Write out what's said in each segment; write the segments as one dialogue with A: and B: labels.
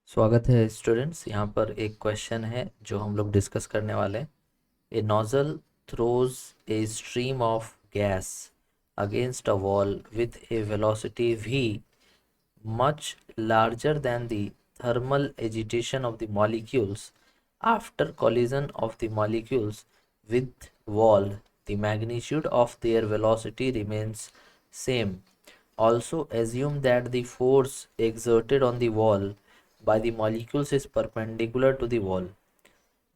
A: स्वागत है स्टूडेंट्स। यहाँ पर एक क्वेश्चन है जो हम लोग डिस्कस करने वाले हैं। A nozzle throws a stream of gas against a wall with a velocity v much larger than the thermal agitation of the molecules. After collision of the molecules with wall, the magnitude of their velocity remains same. Also assume that the force exerted on the wall by the molecules is perpendicular to the wall.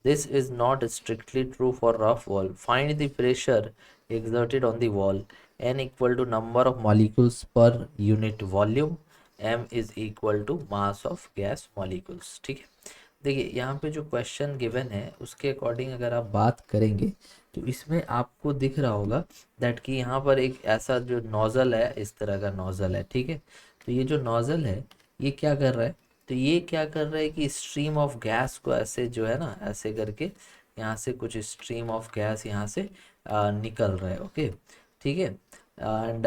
A: This is not strictly true for rough wall. Find the pressure exerted on the wall. N equal to number of molecules per unit volume. M is equal to mass of gas molecules. ठीक है, देखिए यहाँ पे जो question given है उसके according अगर आप बात करेंगे तो इसमें आपको दिख रहा होगा दैट कि यहाँ पर एक ऐसा जो नोज़ल है, इस तरह का नोज़ल है। ठीक है, तो ये जो नोज़ल है ये क्या कर रहा है, तो ये क्या कर रहा है कि स्ट्रीम ऑफ गैस को ऐसे जो है ना ऐसे करके यहाँ से कुछ स्ट्रीम ऑफ गैस यहाँ से निकल रहा है। ओके, ठीक है। एंड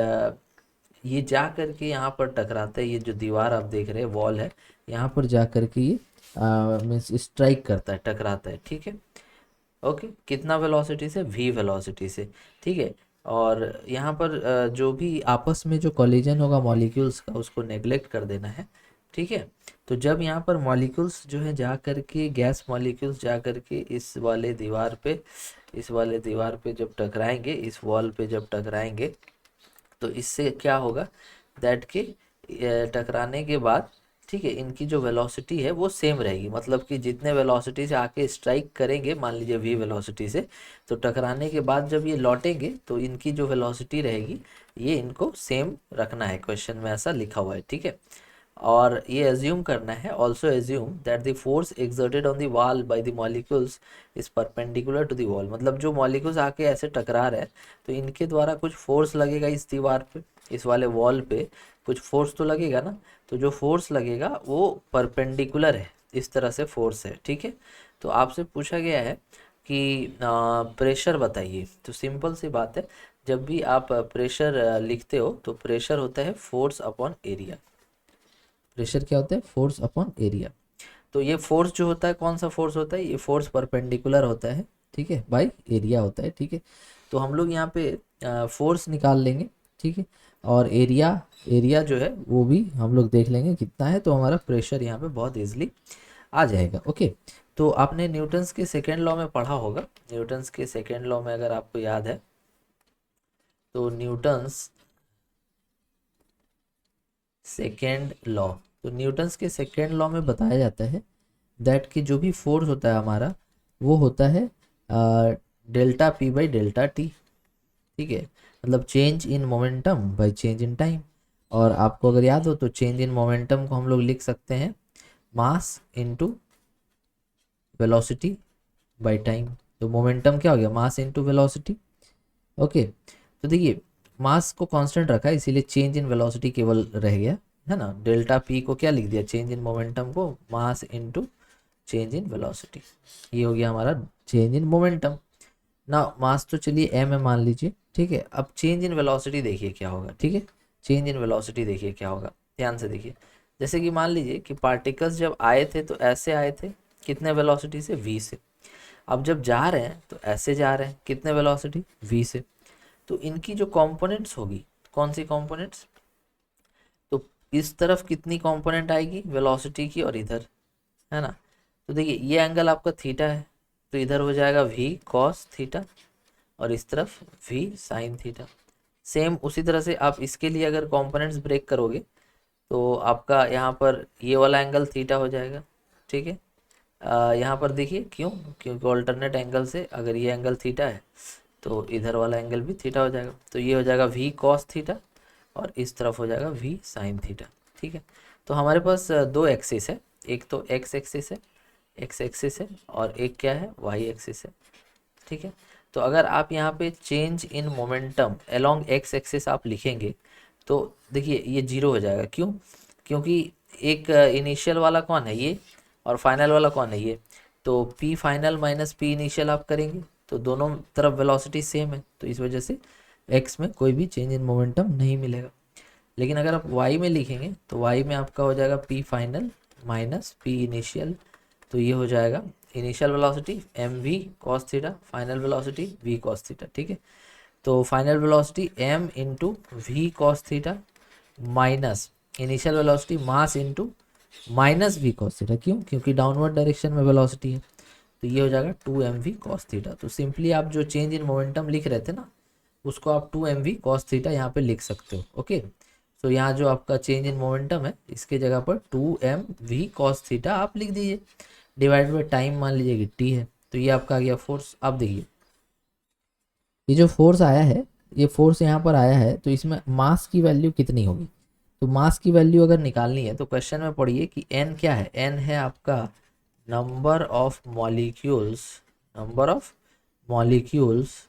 A: ये जा करके यहाँ पर टकराता है, ये जो दीवार आप देख रहे हैं वॉल है, यहाँ पर जा करके ये मीन्स स्ट्राइक करता है, टकराता है। ठीक है, ओके, कितना वेलोसिटी से, v वेलोसिटी से। ठीक है, और यहाँ पर जो भी आपस में जो कॉलिजन होगा मॉलिक्यूल्स का उसको नेग्लेक्ट कर देना है। ठीक है, तो जब यहाँ पर मॉलिक्यूल्स जो है जा कर के गैस मॉलिक्यूल्स जा कर के इस वाले दीवार पे जब टकराएंगे, इस वॉल पे जब टकराएंगे तो इससे क्या होगा दैट के टकराने के बाद, ठीक है, इनकी जो वेलोसिटी है वो सेम रहेगी। मतलब कि जितने वेलोसिटी से आके स्ट्राइक करेंगे, मान लीजिए v वेलोसिटी से, तो टकराने के बाद जब ये लौटेंगे तो इनकी जो वेलोसिटी रहेगी ये इनको सेम रखना है। क्वेश्चन में ऐसा लिखा हुआ है। ठीक है, और ये एज्यूम करना है, also assume that the force exerted on the wall by the molecules is perpendicular to the wall. मतलब जो मॉलिक्यूल्स आके ऐसे टकरा रहे हैं तो इनके द्वारा कुछ फोर्स लगेगा इस दीवार पे, इस वाले वॉल पे कुछ फोर्स तो लगेगा ना। तो जो फोर्स लगेगा वो परपेंडिकुलर है, इस तरह से फोर्स है। ठीक है, तो आपसे पूछा गया है कि प्रेशर बताइए। तो सिंपल सी बात है, जब भी आप प्रेशर लिखते हो तो प्रेशर होता है फोर्स अपॉन एरिया। प्रेशर क्या होता है, फोर्स अपॉन एरिया। तो ये फोर्स जो होता है कौन सा फोर्स होता है, ये फोर्स परपेंडिकुलर होता है, ठीक है, बाय एरिया होता है। ठीक है, तो हम लोग यहाँ पे फोर्स निकाल लेंगे। ठीक है, और एरिया एरिया जो है वो भी हम लोग देख लेंगे कितना है, तो हमारा प्रेशर यहाँ पे बहुत इजीली आ जाएगा। ओके, तो आपने न्यूटन्स के सेकेंड लॉ में पढ़ा होगा। न्यूटन्स के सेकेंड लॉ में अगर आपको याद है तो सेकेंड लॉ तो न्यूटन्स के सेकेंड लॉ में बताया जाता है दैट कि जो भी फोर्स होता है हमारा वो होता है delta P by delta T. ठीक है, मतलब change in momentum by change in time. और आपको अगर याद हो तो चेंज इन मोमेंटम को हम लोग लिख सकते हैं mass into velocity by time. तो मोमेंटम क्या हो गया, मास इनटू वेलोसिटी। ओके, तो देखिए मास को कांस्टेंट रखा है इसीलिए चेंज इन वेलोसिटी केवल रह गया है ना। डेल्टा पी को क्या लिख दिया, चेंज इन मोमेंटम को mass into change in velocity. ये हो गया हमारा चेंज इन मोमेंटम ना। मास तो चलिए एम है मान लीजिए। ठीक है, अब चेंज इन वेलोसिटी देखिए क्या होगा। ठीक है, चेंज इन वेलोसिटी देखिए क्या होगा, ध्यान से देखिए। जैसे कि मान लीजिए कि पार्टिकल्स जब आए थे तो ऐसे आए थे, कितने वेलोसिटी से, v से। अब जब जा रहे हैं तो ऐसे जा रहे हैं, कितने वेलोसिटी, v से। तो इनकी जो कंपोनेंट्स होगी, कौन सी कंपोनेंट्स, तो इस तरफ कितनी कंपोनेंट आएगी वेलोसिटी की, और इधर, है ना। तो देखिए ये एंगल आपका थीटा है, तो इधर हो जाएगा v cos थीटा और इस तरफ v sin थीटा। सेम उसी तरह से आप इसके लिए अगर कंपोनेंट्स ब्रेक करोगे तो आपका यहाँ पर ये वाला एंगल थीटा हो जाएगा। ठीक है, यहाँ पर देखिए क्यों, क्योंकि ऑल्टरनेट एंगल से अगर ये एंगल थीटा है तो इधर वाला एंगल भी थीटा हो जाएगा। तो ये हो जाएगा v cos थीटा और इस तरफ हो जाएगा v sin थीटा। ठीक है, तो हमारे पास दो एक्सिस है, एक तो x एक्सिस है, और एक क्या है, y एक्सिस है। ठीक है, तो अगर आप यहाँ पे change in momentum along x axis आप लिखेंगे तो देखिए ये जीरो हो जाएगा। क्यों, क्योंकि एक इनिशियल वाला कौन है, ये, और फाइनल वाला कौन है, ये। तो p final minus p initial आप करेंगे तो दोनों तरफ वेलोसिटी सेम है, तो इस वजह से x में कोई भी चेंज इन मोमेंटम नहीं मिलेगा। लेकिन अगर आप y में लिखेंगे तो y में आपका हो जाएगा p final minus P initial, तो ये हो जाएगा initial velocity M V cos theta, final velocity V cos theta. ठीक है, तो final velocity M into V cos theta minus initial velocity mass into minus V cos theta. क्यों? क्योंकि downward direction में वेलोसिटी है, तो ये हो जाएगा 2mv कॉस थीटा। तो सिंपली आप जो चेंज इन मोमेंटम लिख रहे थे ना, उसको आप 2mv कॉस थीटा यहाँ पे लिख सकते हो। ओके, तो यहाँ जो आपका चेंज इन मोमेंटम है, इसके जगह पर 2mv कॉस थीटा आप लिख दीजिए, डिवाइड बाई टाइम मान लीजिए कि t है, तो ये आपका आ गया फोर्स। अब देखिए ये जो फोर्स आया है, ये फोर्स यहाँ पर आया है, तो इसमें मास की वैल्यू कितनी होगी? तो मास की वैल्यू अगर निकालनी है तो क्वेश्चन में पढ़िए कि n क्या है। n है आपका number of molecules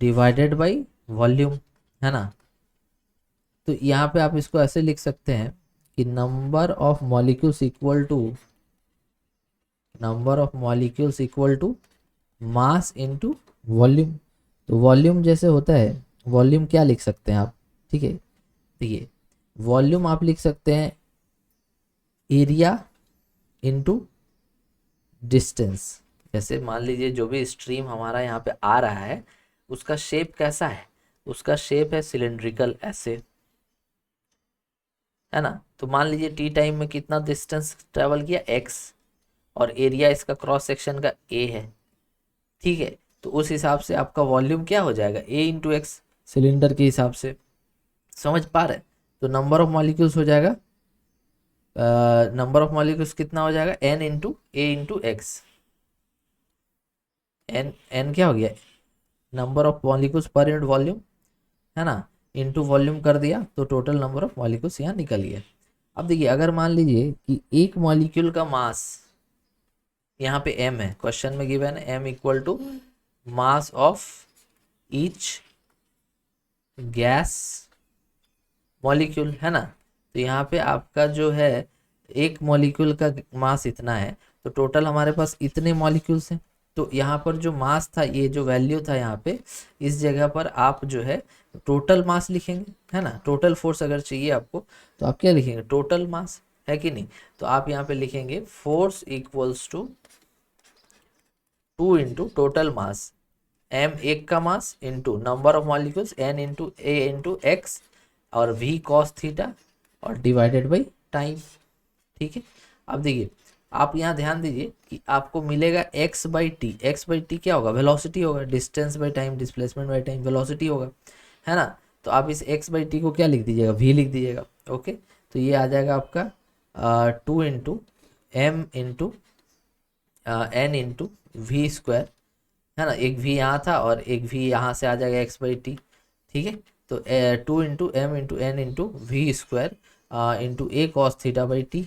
A: divided by volume, है ना। तो यहाँ पे आप इसको ऐसे लिख सकते हैं कि number of molecules equal to mass into volume. तो वॉल्यूम जैसे होता है, वॉल्यूम क्या लिख सकते हैं आप? ठीक है, देखिए वॉल्यूम आप लिख सकते हैं एरिया इनटू डिस्टेंस। जैसे मान लीजिए जो भी स्ट्रीम हमारा यहाँ पे आ रहा है, उसका शेप कैसा है? उसका शेप है सिलेंड्रिकल, ऐसे, है ना। तो मान लीजिए टी टाइम में कितना डिस्टेंस ट्रेवल किया, x, और एरिया इसका क्रॉस सेक्शन का a है। ठीक है, तो उस हिसाब से आपका वॉल्यूम क्या हो जाएगा, a इंटू एक्स, सिलेंडर के हिसाब से। समझ पा रहे? तो नंबर ऑफ मॉलिक्यूल्स हो जाएगा, नंबर ऑफ मॉलिक्यूल्स कितना हो जाएगा, n इंटू ए इंटू एक्स। n क्या हो गया, number of molecules per unit volume, है ना, इनटू वॉल्यूम कर दिया, तो टोटल नंबर ऑफ मॉलिक्यूल्स यहाँ निकल गया। अब देखिए अगर मान लीजिए कि एक मॉलिक्यूल का मास यहाँ पे m है, क्वेश्चन में गिवन है m equal to mass of each gas molecule, है ना। तो यहाँ पे आपका जो है एक मॉलिक्यूल का मास इतना है, तो टोटल हमारे पास इतने मॉलिक्यूल्स हैं। तो यहाँ पर जो मास था, ये जो वैल्यू था यहाँ पे, इस जगह पर आप जो है टोटल मास लिखेंगे, है ना। टोटल फोर्स अगर चाहिए आपको, तो आप क्या लिखेंगे, टोटल मास, है कि नहीं। तो आप यहाँ पे लिखेंगे force equals to 2 into total mass, m एक का mass into number of molecules n into a into X और v कॉस थीटा और डिवाइडेड बाई टाइम। ठीक है, अब देखिए आप यहाँ ध्यान दीजिए कि आपको मिलेगा x by T. X by T क्या होगा, वेलोसिटी होगा, distance by time, displacement by time, velocity होगा, है ना। तो आप इस x बाई टी को क्या लिख दीजिएगा, v लिख दीजिएगा। ओके, तो ये आ जाएगा आपका 2 into M into N into V square, है ना। एक v यहाँ था और एक v यहाँ से आ जाएगा x बाई टी। ठीक है, तो 2 into M into N into V square into A cos theta by T,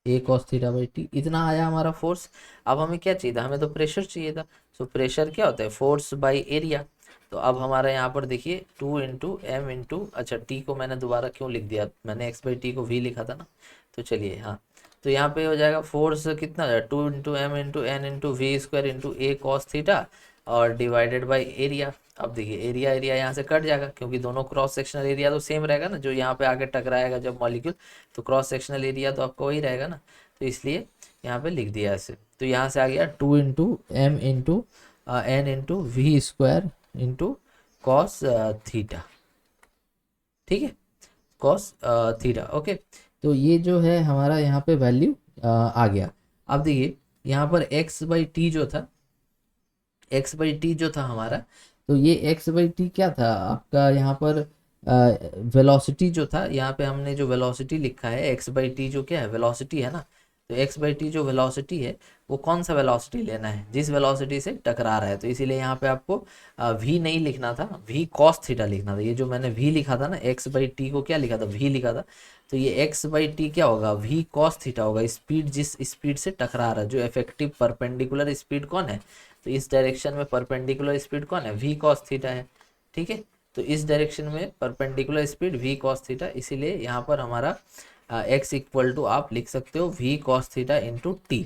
A: A cos theta by T, इतना आया हमारा फोर्स। अब हमें क्या चाहिए था, हमें तो प्रेशर चाहिए था। सो प्रेशर क्या होता है, फोर्स बाई एरिया। तो अब हमारा यहाँ पर देखिए 2 इंटू एम इंटू, अच्छा टी को मैंने दोबारा क्यों लिख दिया, मैंने एक्स बाई टी को वी लिखा था ना। तो चलिए, हाँ, तो यहाँ पे हो जाएगा फोर्स कितना, 2 into M into N into V square into A cos theta और डिवाइडेड बाई एरिया। अब देखिए एरिया एरिया यहाँ से कट जाएगा, क्योंकि दोनों क्रॉस सेक्शनल एरिया तो सेम रहेगा ना, जो यहाँ पे आके टकराएगा जब मॉलिक्यूल, तो क्रॉस सेक्शनल एरिया तो आपका वही रहेगा ना। तो इसलिए यहाँ पे लिख दिया ऐसे। तो यहाँ से आ गया 2 into M into N into V square into cos theta. ठीक है, कॉस थीटा। ओके, तो ये जो है हमारा यहाँ पे वैल्यू आ गया। अब देखिए यहाँ पर x बाई टी जो था, x बाई टी जो था हमारा, तो ये x बाई टी क्या था आपका, यहाँ पर वेलोसिटी जो था, यहाँ पे हमने जो वेलोसिटी लिखा है x बाई टी, जो क्या है, वेलोसिटी है ना। तो x बाई टी जो वेलोसिटी है, वो कौन सा वेलोसिटी लेना है, जिस वेलोसिटी से टकरा रहा है। तो इसीलिए यहाँ पे आपको v नहीं लिखना था, v कॉस थीटा लिखना था। ये जो मैंने v लिखा था ना, x बाई टी को क्या लिखा था, v लिखा था। तो ये x बाई टी क्या होगा, v कॉस थीटा होगा। स्पीड, जिस स्पीड से टकरा रहा है, जो इफेक्टिव परपेंडिकुलर स्पीड कौन है, तो इस डायरेक्शन में परपेंडिकुलर स्पीड कौन है, v कॉस थीटा है। ठीक है, तो इस डायरेक्शन में perpendicular speed v cos theta, इसीलिए यहाँ पर हमारा x इक्वल टू आप लिख सकते हो v cos theta into T.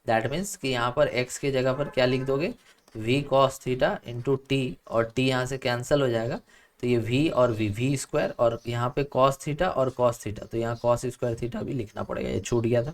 A: That means कि यहाँ पर x के जगह पर क्या लिख दोगे, v cos theta into T, और t यहाँ से कैंसिल हो जाएगा, तो ये v और v स्क्वायर, और यहाँ पे cos थीटा और cos थीटा, तो यहाँ cos स्क्वायर थीटा भी लिखना पड़ेगा, ये छूट गया था,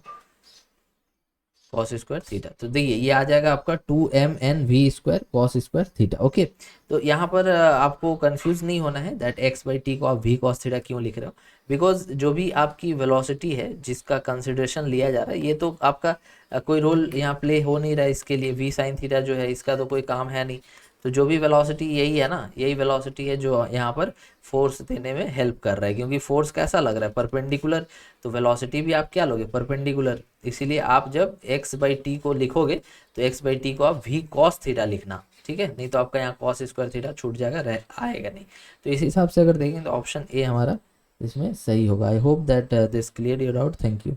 A: cos स्क्वायर थीटा। तो देखिए ये आ जाएगा आपका 2mn v square cos square theta. Okay, तो यहाँ पर आपको कंफ्यूज नहीं होना है दैट x बाई टी को आप v cos थीटा क्यों लिख रहे हो, बिकॉज जो भी आपकी वेलोसिटी है जिसका कंसिडरेशन लिया जा रहा है, ये तो आपका कोई रोल यहाँ प्ले हो नहीं रहा है इसके लिए, v साइन थीटा जो है इसका तो कोई काम है नहीं। तो जो भी वेलोसिटी यही है ना, यही वेलोसिटी है जो यहाँ पर फोर्स देने में हेल्प कर रहा है, क्योंकि फोर्स कैसा लग रहा है, परपेंडिकुलर, तो वेलोसिटी भी आप क्या लोगे, परपेंडिकुलर। इसीलिए आप जब x बाई टी को लिखोगे तो x बाई टी को आप v cos थीटा लिखना, ठीक है, नहीं तो आपका यहाँ cos स्क्वायर थीटा छूट जाएगा, आएगा नहीं। तो इस हिसाब से अगर देखें तो ऑप्शन ए हमारा इसमें सही होगा। I hope that this clear your doubt. Thank you.